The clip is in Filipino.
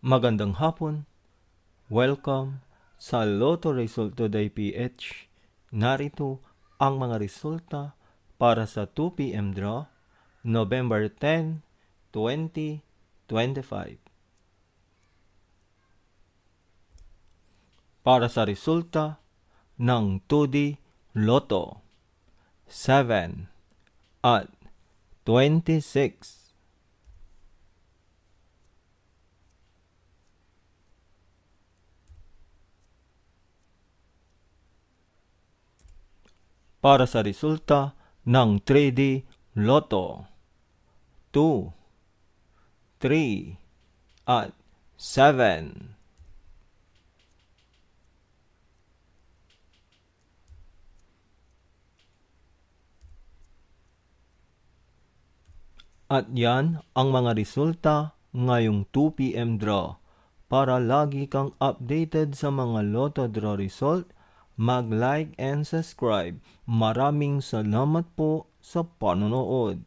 Magandang hapon. Welcome sa Lotto Result Today PH. Narito ang mga resulta para sa 2 p.m. draw, November 10, 2025. Para sa resulta ng 2D Lotto, 7 at 26. Para sa resulta ng 3D Lotto, 2, 3, at 7. At yan ang mga resulta ngayong 2 p.m. draw. Para lagi kang updated sa mga Lotto draw result, mag-like and subscribe. Maraming salamat po sa panonood.